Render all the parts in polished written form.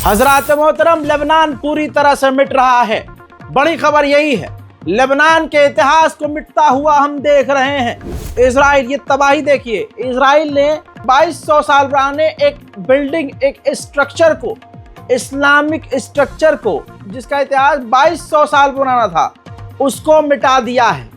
हजरात मोहतरम, लेबनान पूरी तरह से मिट रहा है। बड़ी खबर यही है, लेबनान के इतिहास को मिटता हुआ हम देख रहे हैं। इजराइल, ये तबाही देखिए। इजराइल ने 2200 साल पुराने एक बिल्डिंग, एक स्ट्रक्चर को, इस्लामिक स्ट्रक्चर को, जिसका इतिहास 2200 साल पुराना था, उसको मिटा दिया है,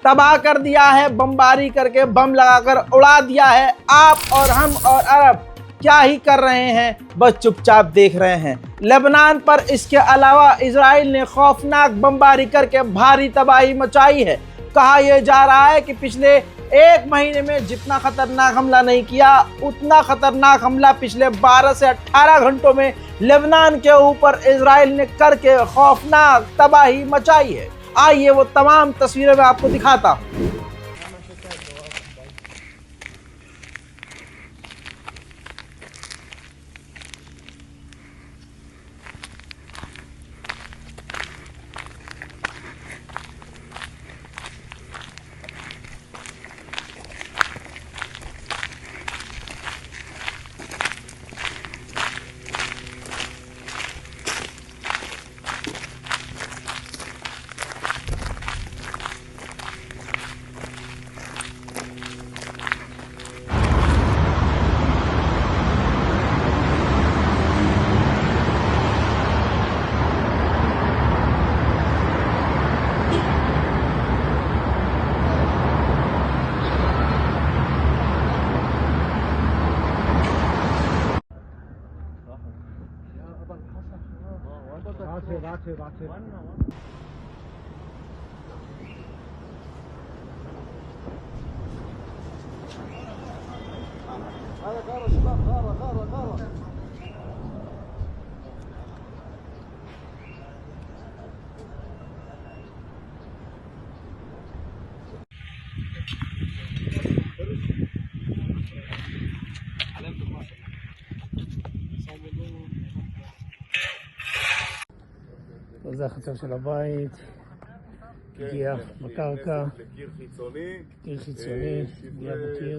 तबाह कर दिया है, बमबारी करके, बम लगाकर उड़ा दिया है। आप और हम और अरब क्या ही कर रहे हैं, बस चुपचाप देख रहे हैं। लेबनान पर इसके अलावा इजराइल ने खौफनाक बमबारी करके भारी तबाही मचाई है। कहा यह जा रहा है कि पिछले एक महीने में जितना खतरनाक हमला नहीं किया, उतना खतरनाक हमला पिछले 12 से 18 घंटों में लेबनान के ऊपर इजराइल ने करके खौफनाक तबाही मचाई है। आइए वो तमाम तस्वीरें मैं आपको दिखाता हूँ। זה החצר של הבית, הגיע בקרקע, קיר חיצוני, הגיע בקיר.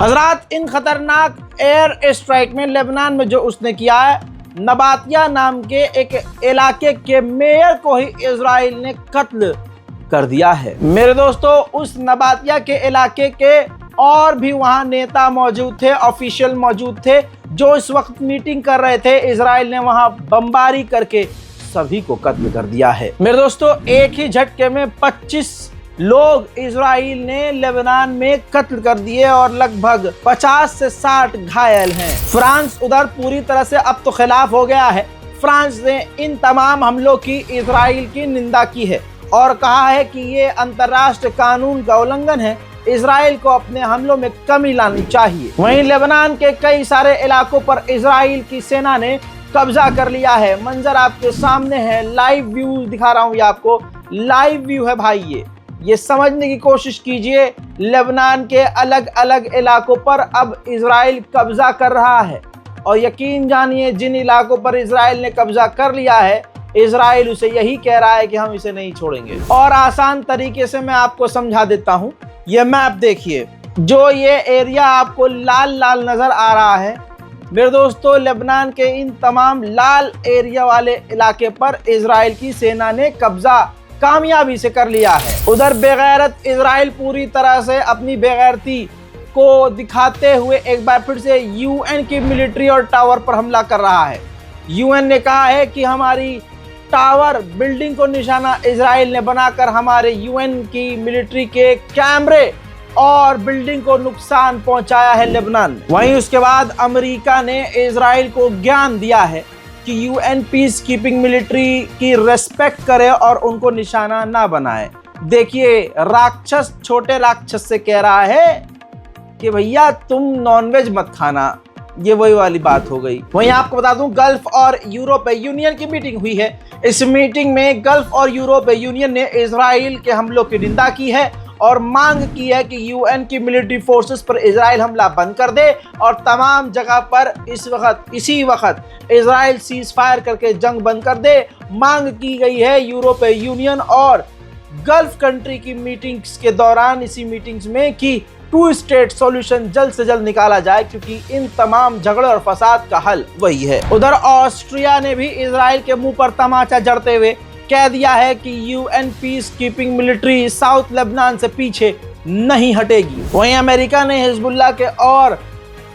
हजरात, इन खतरनाक एयर स्ट्राइक में लेबनान में जो उसने किया है, नबातिया नाम के एक इलाके के मेयर को ही इजराइल ने कत्ल कर दिया है। मेरे दोस्तों, उस नबातिया के इलाके के और भी वहां नेता मौजूद थे, ऑफिशियल मौजूद थे, जो इस वक्त मीटिंग कर रहे थे। इजराइल ने वहां बमबारी करके सभी को कत्ल कर दिया है। मेरे दोस्तों, एक ही झटके में 25 लोग इजराइल ने लेबनान में कत्ल कर दिए और लगभग 50 से 60 घायल हैं। फ्रांस उधर पूरी तरह से अब तो खिलाफ हो गया है। फ्रांस ने इन तमाम हमलों की इजराइल की निंदा की है और कहा है कि ये अंतर्राष्ट्रीय कानून का उल्लंघन है, इजराइल को अपने हमलों में कमी लानी चाहिए। वहीं लेबनान के कई सारे इलाकों पर इजराइल की सेना ने कब्जा कर लिया है। मंजर आपके सामने है, लाइव व्यू दिखा रहा हूँ, ये आपको लाइव व्यू है भाई। ये समझने की कोशिश कीजिए, लेबनान के अलग अलग इलाकों पर अब इजराइल कब्जा कर रहा है और यकीन जानिए, जिन इलाकों पर इजराइल ने कब्जा कर लिया है, इजराइल उसे यही कह रहा है कि हम इसे नहीं छोड़ेंगे। और आसान तरीके से मैं आपको समझा देता हूं। ये मैप देखिए, जो ये एरिया आपको लाल लाल नजर आ रहा है, मेरे दोस्तों, लेबनान के इन तमाम लाल एरिया वाले इलाके पर इजराइल की सेना ने कब्जा कामयाबी से कर लिया है। उधर बेगैरत इजराइल पूरी तरह से अपनी बेगैरती को दिखाते हुए एक बार फिर से यूएन की मिलिट्री और टावर पर हमला कर रहा है। यूएन ने कहा है कि हमारी टावर बिल्डिंग को निशाना इजराइल ने बनाकर हमारे यूएन की मिलिट्री के कैमरे और बिल्डिंग को नुकसान पहुंचाया है लेबनान में। वहीं उसके बाद अमेरिका ने इजराइल को ज्ञान दिया है कि यूएन पीस कीपिंग मिलिट्री की रेस्पेक्ट करे और उनको निशाना ना बनाए। देखिए, राक्षस छोटे राक्षस से कह रहा है कि भैया तुम नॉनवेज मत खाना, ये वही वाली बात हो गई। वहीं आपको बता दूं, गल्फ और यूरोपीय यूनियन की मीटिंग हुई है। इस मीटिंग में गल्फ और यूरोपीय यूनियन ने इजराइल के हमलों की निंदा की है और मांग की है कि यूएन की मिलिट्री फोर्सेस पर इजराइल हमला बंद कर दे और तमाम जगह पर इसी वक्त इजराइल सीज फायर करके जंग बंद कर दे। मांग की गई है यूरोपीय यूनियन और गल्फ कंट्री की मीटिंग्स के दौरान, इसी मीटिंग्स में, कि 2 स्टेट सॉल्यूशन जल्द से जल्द निकाला जाए, क्योंकि इन तमाम झगड़े और फसाद का हल वही है। उधर ऑस्ट्रिया ने भी इजराइल के मुंह पर तमाचा जड़ते हुए कह दिया है कि UN peace keeping military south Lebanon से पीछे नहीं हटेगी। वहीं अमेरिका ने हिजबुल्लाह के और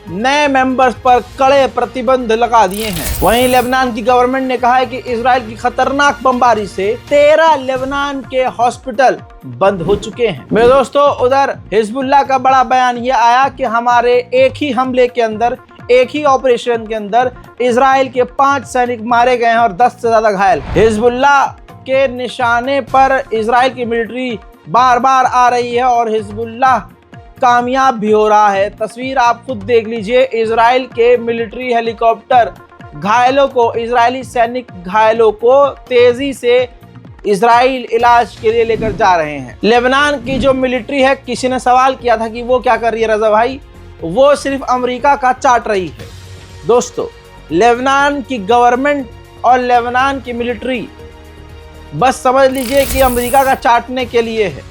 नए मेंबर्स पर कड़े प्रतिबंध लगा दिए हैं। वहीं लेबनान की गवर्नमेंट ने कहा है कि इजराइल की खतरनाक बमबारी से 13 लेबनान के हॉस्पिटल बंद हो चुके हैं। मेरे दोस्तों, उधर हिजबुल्लाह का बड़ा बयान ये आया कि हमारे एक ही हमले के अंदर, एक ही ऑपरेशन के अंदर इजराइल के 5 सैनिक मारे गए हैं और 10 से ज्यादा घायल। हिजबुल्लाह के निशाने पर इजराइल की मिलिट्री बार बार आ रही है और हिजबुल्लाह कामयाब भी हो रहा है। तस्वीर आप खुद देख लीजिए, इजराइल के मिलिट्री हेलीकॉप्टर घायलों को, इजरायली सैनिक घायलों को तेजी से इजराइल इलाज के लिए लेकर जा रहे हैं। लेबनान की जो मिलिट्री है, किसी ने सवाल किया था कि वो क्या कर रही है रजा भाई, वो सिर्फ अमेरिका का चाट रही है। दोस्तों, लेबनान की गवर्नमेंट और लेबनान की मिलिट्री बस समझ लीजिए कि अमेरिका का चाटने के लिए है।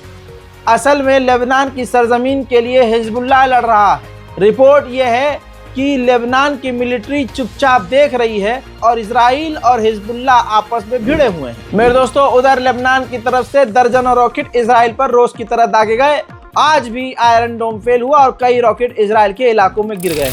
असल में लेबनान की सरजमीन के लिए हिजबुल्लाह लड़ रहा है। रिपोर्ट यह है कि लेबनान की मिलिट्री चुपचाप देख रही है और इजराइल और हिजबुल्लाह आपस में भिड़े हुए हैं। मेरे दोस्तों, उधर लेबनान की तरफ से दर्जनों रॉकेट इजराइल पर रोज की तरह दागे गए। आज भी आयरन डोम फेल हुआ और कई रॉकेट इजराइल के इलाकों में गिर गए।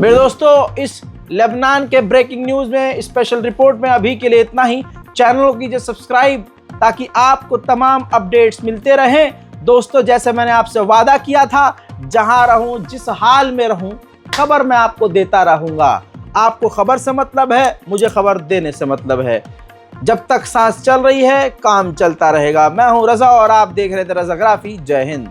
मेरे दोस्तों, इस लेबनान के ब्रेकिंग न्यूज में, स्पेशल रिपोर्ट में अभी के लिए इतना ही। चैनल को कीजिए सब्सक्राइब ताकि आपको तमाम अपडेट्स मिलते रहें। दोस्तों, जैसे मैंने आपसे वादा किया था, जहां रहूं, जिस हाल में रहूं, खबर मैं आपको देता रहूंगा। आपको खबर से मतलब है, मुझे खबर देने से मतलब है। जब तक सांस चल रही है, काम चलता रहेगा। मैं हूं रजा और आप देख रहे थे रजाग्राफी। जय हिंद।